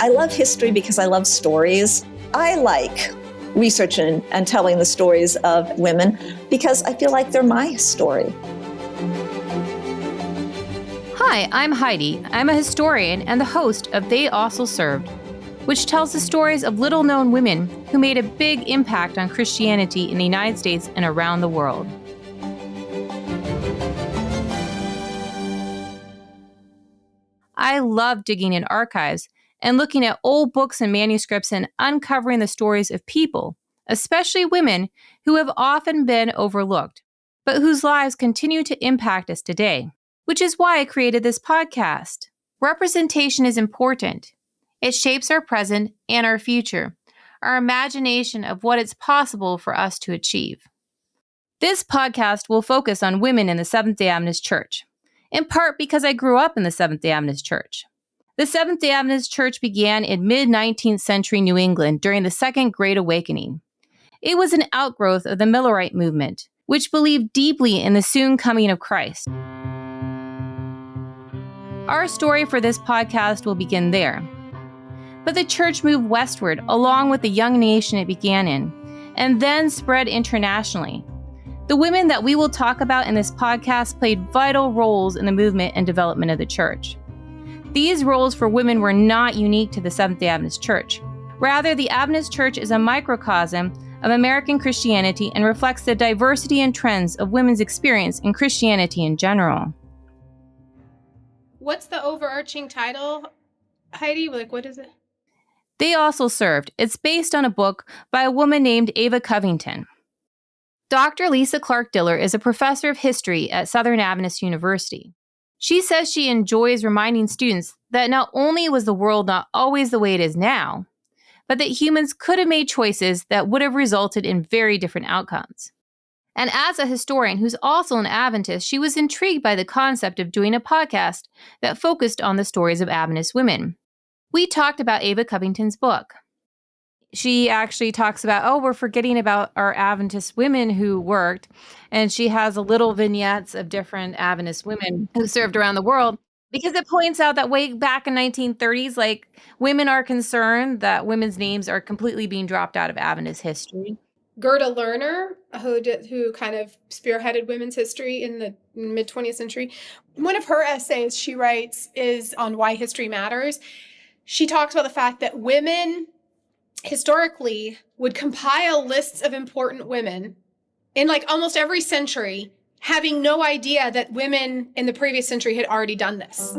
I love history because I love stories. I like researching and telling the stories of women because I feel like they're my story. Hi, I'm Heidi. I'm a historian and the host of They Also Served, which tells the stories of little-known women who made a big impact on Christianity in the United States and around the world. I love digging in archives and looking at old books and manuscripts and uncovering the stories of people, especially women who have often been overlooked, but whose lives continue to impact us today, which is why I created this podcast. Representation is important. It shapes our present and our future, our imagination of what it's possible for us to achieve. This podcast will focus on women in the Seventh-day Adventist Church, in part because I grew up in the Seventh-day Adventist Church. The Seventh-day Adventist Church began in mid-19th century New England during the Second Great Awakening. It was an outgrowth of the Millerite movement, which believed deeply in the soon coming of Christ. Our story for this podcast will begin there. But the church moved westward along with the young nation it began in, and then spread internationally. The women that we will talk about in this podcast played vital roles in the movement and development of the church. These roles for women were not unique to the Seventh-day Adventist Church. Rather, the Adventist Church is a microcosm of American Christianity and reflects the diversity and trends of women's experience in Christianity in general. What's the overarching title, Heidi? What is it? They Also Served. It's based on a book by a woman named Ava Covington. Dr. Lisa Clark Diller is a professor of history at Southern Adventist University. She says she enjoys reminding students that not only was the world not always the way it is now, but that humans could have made choices that would have resulted in very different outcomes. And as a historian who's also an Adventist, she was intrigued by the concept of doing a podcast that focused on the stories of Adventist women. We talked about Ava Covington's book. She actually talks about, we're forgetting about our Adventist women who worked. And she has a little vignettes of different Adventist women who served around the world because it points out that way back in 1930s, women are concerned that women's names are completely being dropped out of Adventist history. Gerda Lerner, who kind of spearheaded women's history in the mid-20th century, one of her essays she writes is on why history matters. She talks about the fact that women historically would compile lists of important women in almost every century, having no idea that women in the previous century had already done this.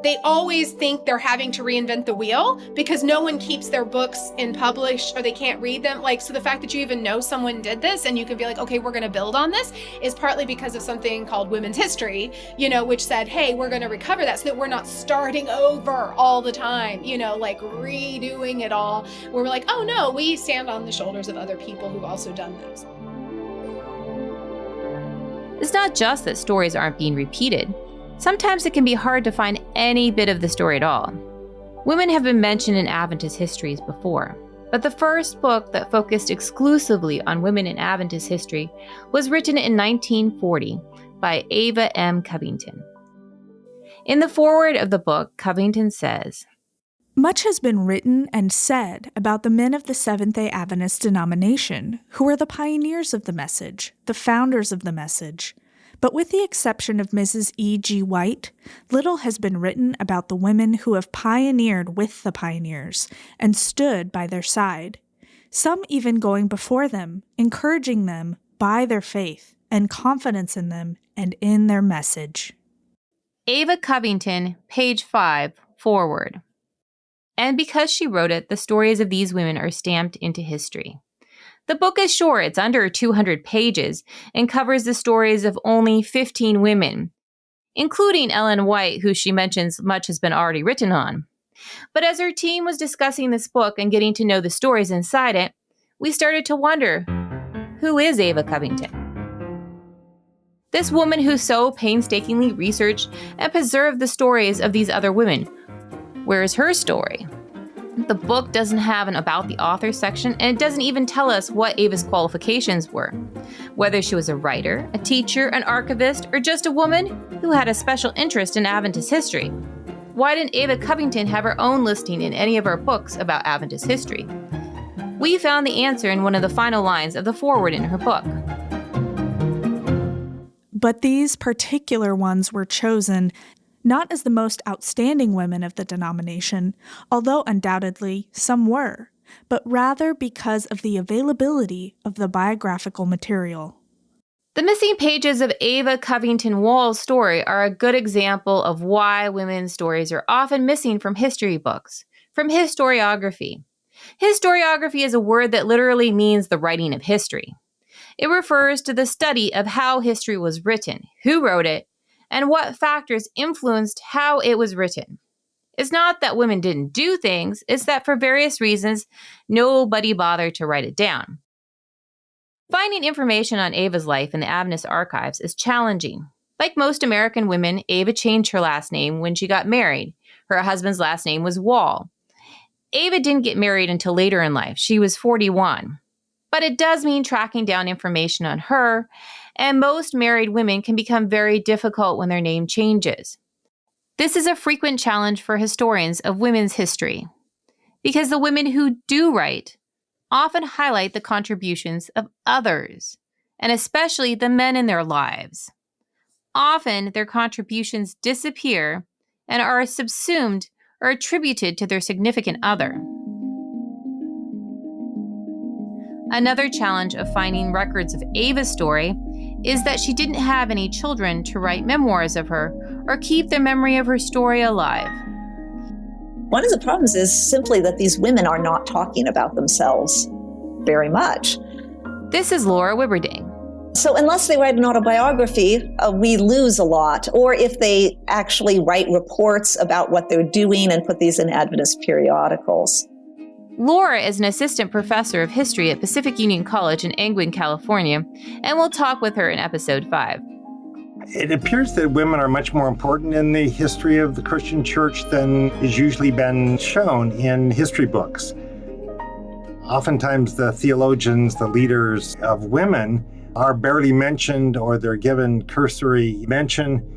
They always think they're having to reinvent the wheel because no one keeps their books in published or they can't read them. So the fact that you even know someone did this and you can be okay, we're going to build on this is partly because of something called women's history, which said, hey, we're going to recover that so that we're not starting over all the time, redoing it all. Where we're oh no, we stand on the shoulders of other people who've also done this. It's not just that stories aren't being repeated. Sometimes it can be hard to find any bit of the story at all. Women have been mentioned in Adventist histories before, but the first book that focused exclusively on women in Adventist history was written in 1940 by Ava M. Covington. In the foreword of the book, Covington says, "Much has been written and said about the men of the Seventh-day Adventist denomination, who were the pioneers of the message, the founders of the message. But with the exception of Mrs. E. G. White, little has been written about the women who have pioneered with the pioneers and stood by their side, some even going before them, encouraging them by their faith and confidence in them and in their message." Ava Covington, page 5, foreword. And because she wrote it, the stories of these women are stamped into history. The book is short, it's under 200 pages, and covers the stories of only 15 women, including Ellen White, who she mentions much has been already written on. But as our team was discussing this book and getting to know the stories inside it, we started to wonder, who is Ava Covington? This woman who so painstakingly researched and preserved the stories of these other women. Where is her story? The book doesn't have an about the author section, and it doesn't even tell us what Ava's qualifications were. Whether she was a writer, a teacher, an archivist, or just a woman who had a special interest in Adventist history. Why didn't Ava Covington have her own listing in any of our books about Adventist history? We found the answer in one of the final lines of the foreword in her book. But these particular ones were chosen not as the most outstanding women of the denomination, although undoubtedly some were, but rather because of the availability of the biographical material. The missing pages of Ava Covington Wall's story are a good example of why women's stories are often missing from history books, from historiography. Historiography is a word that literally means the writing of history. It refers to the study of how history was written, who wrote it, and what factors influenced how it was written. It's not that women didn't do things, it's that for various reasons, nobody bothered to write it down. Finding information on Ava's life in the Adventist archives is challenging. Like most American women, Ava changed her last name when she got married. Her husband's last name was Wall. Ava didn't get married until later in life. She was 41. But it does mean tracking down information on her, and most married women can become very difficult when their name changes. This is a frequent challenge for historians of women's history, because the women who do write often highlight the contributions of others, and especially the men in their lives. Often, their contributions disappear and are subsumed or attributed to their significant other. Another challenge of finding records of Ava's story is that she didn't have any children to write memoirs of her or keep the memory of her story alive. One of the problems is simply that these women are not talking about themselves very much. This is Laura Wibberding. So unless they write an autobiography, we lose a lot. Or if they actually write reports about what they're doing and put these in Adventist periodicals. Laura is an assistant professor of history at Pacific Union College in Angwin, California, and we'll talk with her in episode 5. It appears that women are much more important in the history of the Christian church than is usually been shown in history books. Oftentimes the theologians, the leaders of women, are barely mentioned or they're given cursory mention.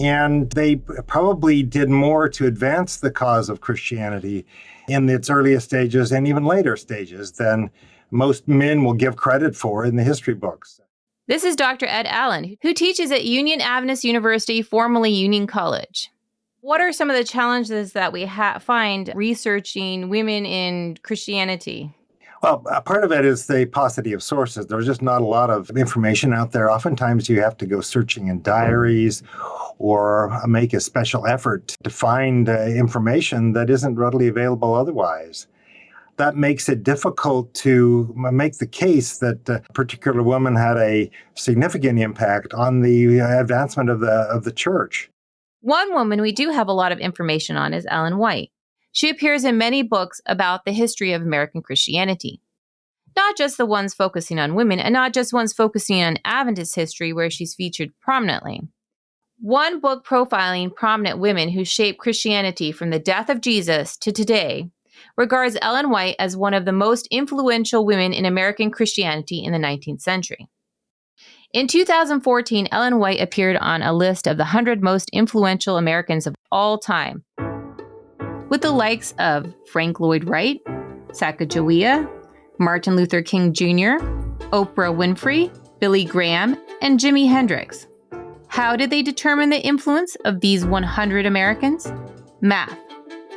And they probably did more to advance the cause of Christianity in its earliest stages and even later stages than most men will give credit for in the history books. This is Dr. Ed Allen, who teaches at Union Adventist University, formerly Union College. What are some of the challenges that we find researching women in Christianity? Well, a part of it is the paucity of sources. There's just not a lot of information out there. Oftentimes you have to go searching in diaries or make a special effort to find information that isn't readily available otherwise. That makes it difficult to make the case that a particular woman had a significant impact on the advancement of the church. One woman we do have a lot of information on is Ellen White. She appears in many books about the history of American Christianity. Not just the ones focusing on women, and not just ones focusing on Adventist history where she's featured prominently. One book profiling prominent women who shaped Christianity from the death of Jesus to today regards Ellen White as one of the most influential women in American Christianity in the 19th century. In 2014, Ellen White appeared on a list of the 100 most influential Americans of all time, with the likes of Frank Lloyd Wright, Sacagawea, Martin Luther King Jr., Oprah Winfrey, Billy Graham, and Jimi Hendrix. How did they determine the influence of these 100 Americans? Math.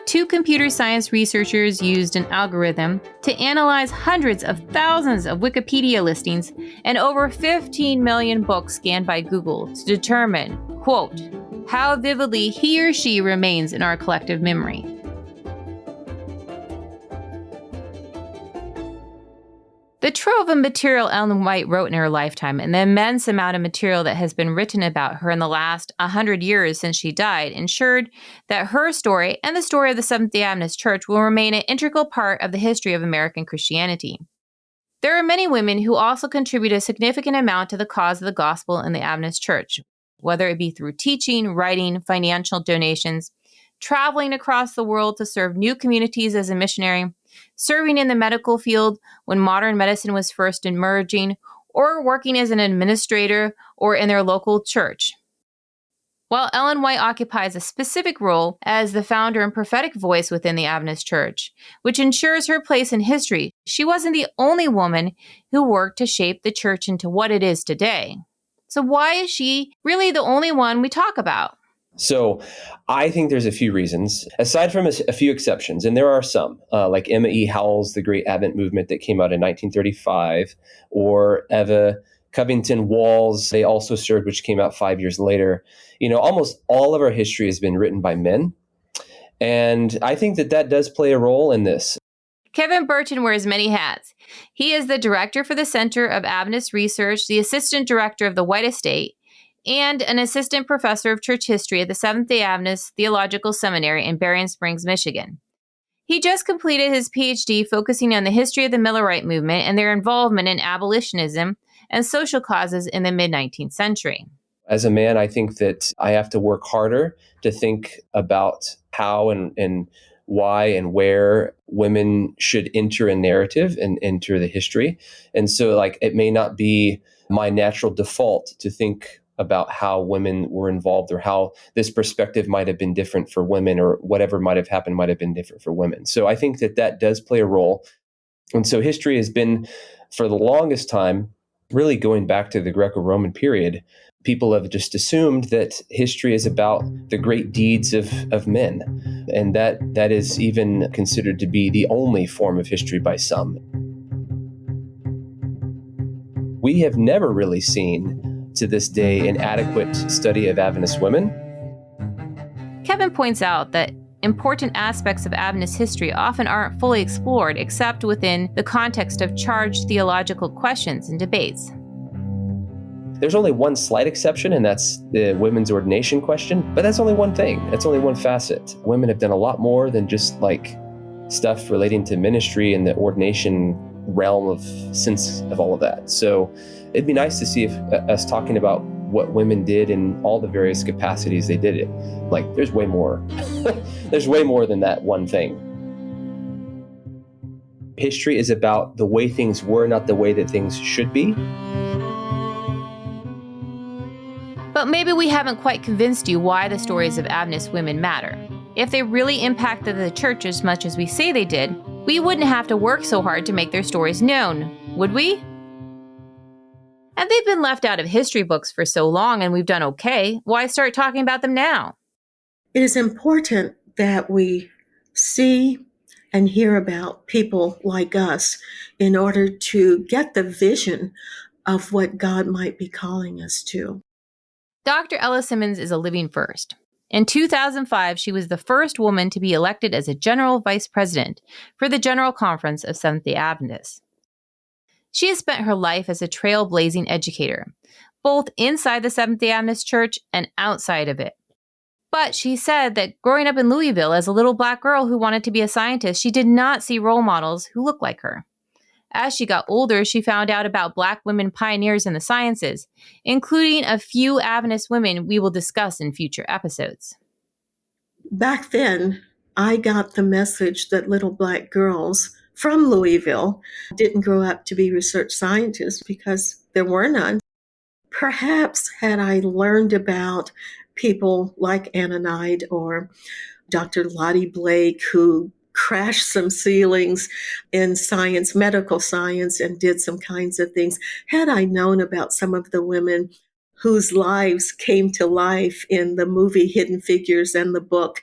2 computer science researchers used an algorithm to analyze hundreds of thousands of Wikipedia listings and over 15 million books scanned by Google to determine, quote, how vividly he or she remains in our collective memory. The trove of material Ellen White wrote in her lifetime and the immense amount of material that has been written about her in the last 100 years since she died ensured that her story and the story of the Seventh-day Adventist Church will remain an integral part of the history of American Christianity. There are many women who also contribute a significant amount to the cause of the gospel in the Adventist Church, whether it be through teaching, writing, financial donations, traveling across the world to serve new communities as a missionary, serving in the medical field when modern medicine was first emerging, or working as an administrator or in their local church. While Ellen White occupies a specific role as the founder and prophetic voice within the Adventist Church, which ensures her place in history, she wasn't the only woman who worked to shape the church into what it is today. So why is she really the only one we talk about? So I think there's a few reasons, aside from a few exceptions, and there are some, like Emma E. Howell's The Great Advent Movement that came out in 1935, or Eva Covington Wall's They Also Served, which came out 5 years later. Almost all of our history has been written by men. And I think that does play a role in this. Kevin Burton wears many hats. He is the director for the Center of Adventist Research, the assistant director of the White Estate, and an assistant professor of church history at the Seventh-day Adventist Theological Seminary in Berrien Springs, Michigan. He just completed his PhD focusing on the history of the Millerite movement and their involvement in abolitionism and social causes in the mid-19th century. As a man, I think that I have to work harder to think about how and why and where women should enter a narrative and enter the history. And so it may not be my natural default to think about how women were involved or how this perspective might have been different for women, or whatever might have happened might have been different for women. So I think that does play a role. And so history has been, for the longest time, really going back to the Greco-Roman period, people have just assumed that history is about the great deeds of men. And that is even considered to be the only form of history by some. We have never really seen, to this day, an adequate study of Adventist women. Kevin points out that important aspects of Adventist history often aren't fully explored except within the context of charged theological questions and debates. There's only one slight exception, and that's the women's ordination question. But that's only one thing. That's only one facet. Women have done a lot more than just stuff relating to ministry and the ordination realm of sense of all of that. So it'd be nice to see us talking about what women did in all the various capacities they did it. There's way more. There's way more than that one thing. History is about the way things were, not the way that things should be. But maybe we haven't quite convinced you why the stories of Adventist women matter. If they really impacted the church as much as we say they did, we wouldn't have to work so hard to make their stories known, would we? And they've been left out of history books for so long and we've done okay. Why start talking about them now? It is important that we see and hear about people like us in order to get the vision of what God might be calling us to. Dr. Ella Simmons is a living first. In 2005, she was the first woman to be elected as a general vice president for the General Conference of Seventh-day Adventists. She has spent her life as a trailblazing educator, both inside the Seventh-day Adventist Church and outside of it. But she said that growing up in Louisville as a little black girl who wanted to be a scientist, she did not see role models who looked like her. As she got older, she found out about Black women pioneers in the sciences, including a few Adventist women we will discuss in future episodes. Back then, I got the message that little Black girls from Louisville didn't grow up to be research scientists because there were none. Perhaps had I learned about people like Ananide or Dr. Lottie Blake, who crashed some ceilings in science, medical science, and did some kinds of things. Had I known about some of the women whose lives came to life in the movie Hidden Figures and the book.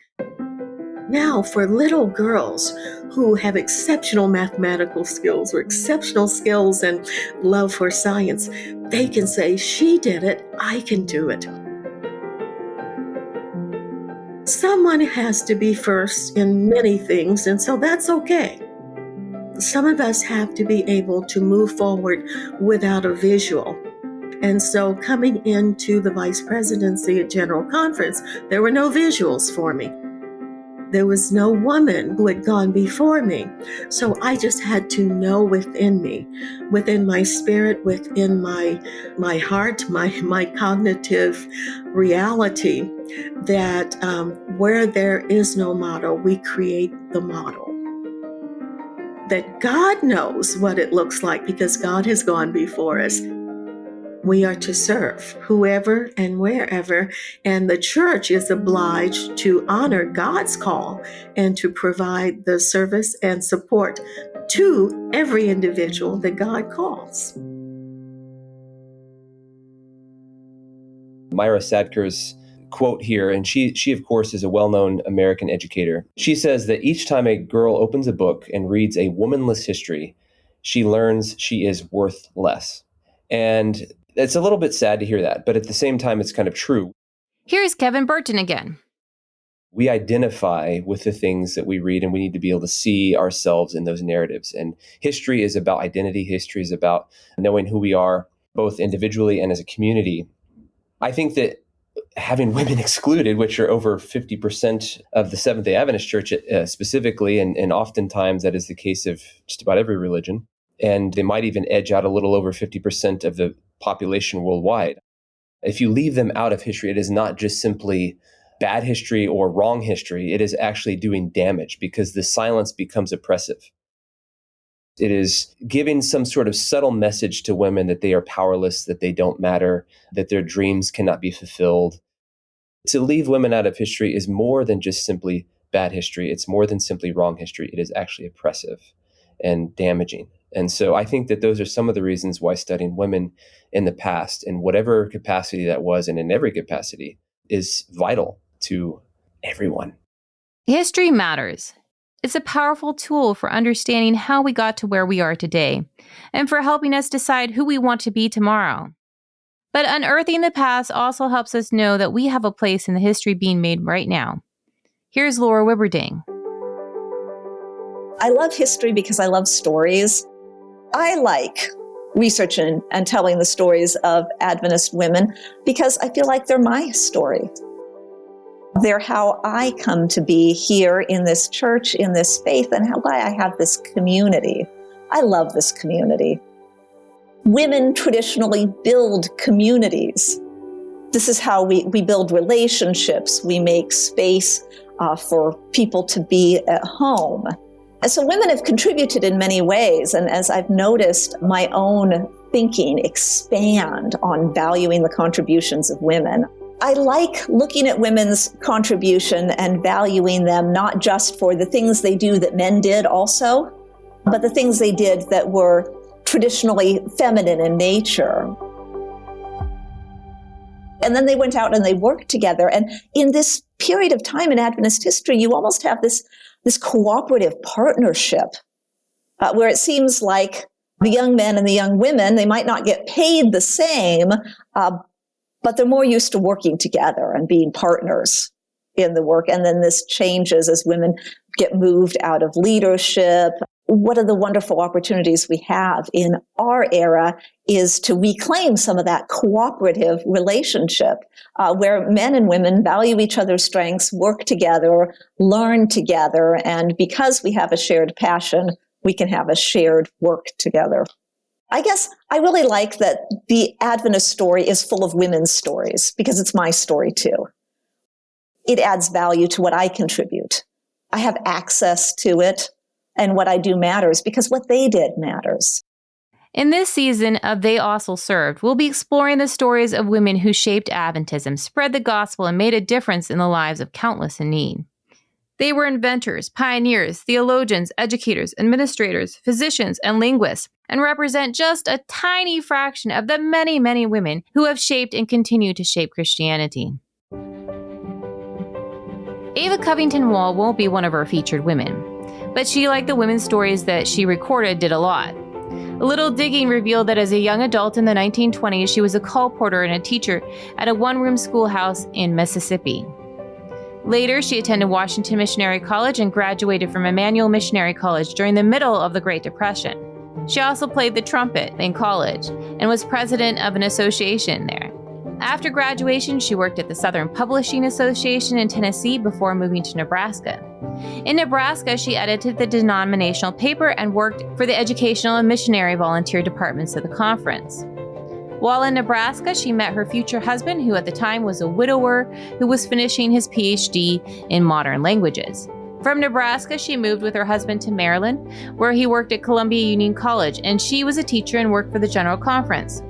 Now, for little girls who have exceptional mathematical skills or exceptional skills and love for science, they can say, she did it, I can do it. Someone has to be first in many things, and so that's okay. Some of us have to be able to move forward without a visual. And so coming into the vice presidency at General Conference, there were no visuals for me. There was no woman who had gone before me. So I just had to know within me, within my spirit, within my heart, my cognitive reality, that where there is no model, we create the model. That God knows what it looks like because God has gone before us. We are to serve whoever and wherever, and the church is obliged to honor God's call and to provide the service and support to every individual that God calls. Myra Sadker's quote here, and she of course is a well-known American educator. She says that each time a girl opens a book and reads a womanless history, she learns she is worth less. And it's a little bit sad to hear that, but at the same time, it's kind of true. Here's Kevin Burton again. We identify with the things that we read, and we need to be able to see ourselves in those narratives. And history is about identity. History is about knowing who we are, both individually and as a community. I think that having women excluded, which are over 50% of the Seventh-day Adventist Church specifically, and oftentimes that is the case of just about every religion, and they might even edge out a little over 50% of the population worldwide. If you leave them out of history, it is not just simply bad history or wrong history. It is actually doing damage because the silence becomes oppressive. It is giving some sort of subtle message to women that they are powerless, that they don't matter, that their dreams cannot be fulfilled. To leave women out of history is more than just simply bad history. It's more than simply wrong history. It is actually oppressive and damaging. And so I think that those are some of the reasons why studying women in the past, in whatever capacity that was, and in every capacity, is vital to everyone. History matters. It's a powerful tool for understanding how we got to where we are today, and for helping us decide who we want to be tomorrow. But unearthing the past also helps us know that we have a place in the history being made right now. Here's Laura Wibberding. I love history because I love stories. I like researching and telling the stories of Adventist women because I feel like they're my story. They're how I come to be here in this church, in this faith, and why I have this community. I love this community. Women traditionally build communities. This is how we build relationships. We make space for people to be at home. And so women have contributed in many ways. And as I've noticed my own thinking expand on valuing the contributions of women, I like looking at women's contribution and valuing them not just for the things they do that men did also, but the things they did that were traditionally feminine in nature. And then they went out and they worked together. And in this period of time in Adventist history, you almost have this cooperative partnership where it seems like the young men and the young women, they might not get paid the same, but they're more used to working together and being partners in the work. And then this changes as women get moved out of leadership. What are the wonderful opportunities we have in our era is to reclaim some of that cooperative relationship where men and women value each other's strengths, work together, learn together, and because we have a shared passion, we can have a shared work together. I guess I really like that the Adventist story is full of women's stories because it's my story too. It adds value to what I contribute. I have access to it. And what I do matters because what they did matters. In this season of They Also Served, we'll be exploring the stories of women who shaped Adventism, spread the gospel, and made a difference in the lives of countless in need. They were inventors, pioneers, theologians, educators, administrators, physicians, and linguists, and represent just a tiny fraction of the many, many women who have shaped and continue to shape Christianity. Ava Covington Wall won't be one of our featured women, but she, like the women's stories that she recorded, did a lot. A little digging revealed that as a young adult in the 1920s, she was a call porter and a teacher at a one-room schoolhouse in Mississippi. Later, she attended Washington Missionary College and graduated from Emmanuel Missionary College during the middle of the Great Depression. She also played the trumpet in college and was president of an association there. After graduation, she worked at the Southern Publishing Association in Tennessee before moving to Nebraska. In Nebraska, she edited the denominational paper and worked for the educational and missionary volunteer departments of the conference. While in Nebraska, she met her future husband, who at the time was a widower who was finishing his PhD in modern languages. From Nebraska, she moved with her husband to Maryland, where he worked at Columbia Union College, and she was a teacher and worked for the General Conference.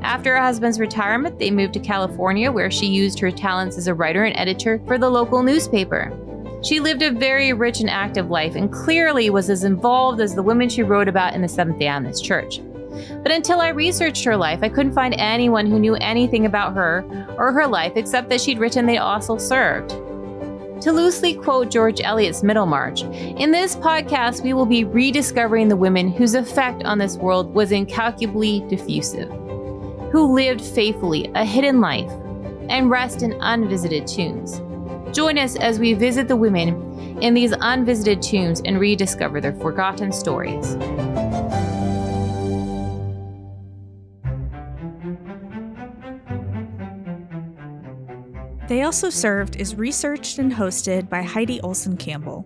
After her husband's retirement, they moved to California, where she used her talents as a writer and editor for the local newspaper. She lived a very rich and active life and clearly was as involved as the women she wrote about in the Seventh-day Adventist Church. But until I researched her life, I couldn't find anyone who knew anything about her or her life except that she'd written they also served. To loosely quote George Eliot's Middlemarch, in this podcast we will be rediscovering the women whose effect on this world was incalculably diffusive, who lived faithfully a hidden life and rest in unvisited tombs. Join us as we visit the women in these unvisited tombs and rediscover their forgotten stories. They Also Served is researched and hosted by Heidi Olson Campbell.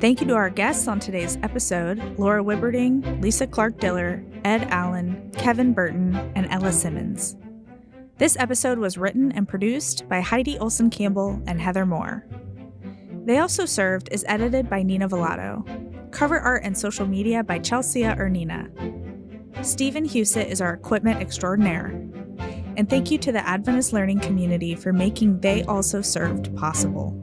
Thank you to our guests on today's episode, Laura Wibberding, Lisa Clark Diller, Ed Allen, Kevin Burton, and Ella Simmons. This episode was written and produced by Heidi Olson Campbell and Heather Moore. They Also Served is edited by Nina Velato. Cover art and social media by Chelsea Ernina. Stephen Husett is our equipment extraordinaire. And thank you to the Adventist Learning Community for making They Also Served possible.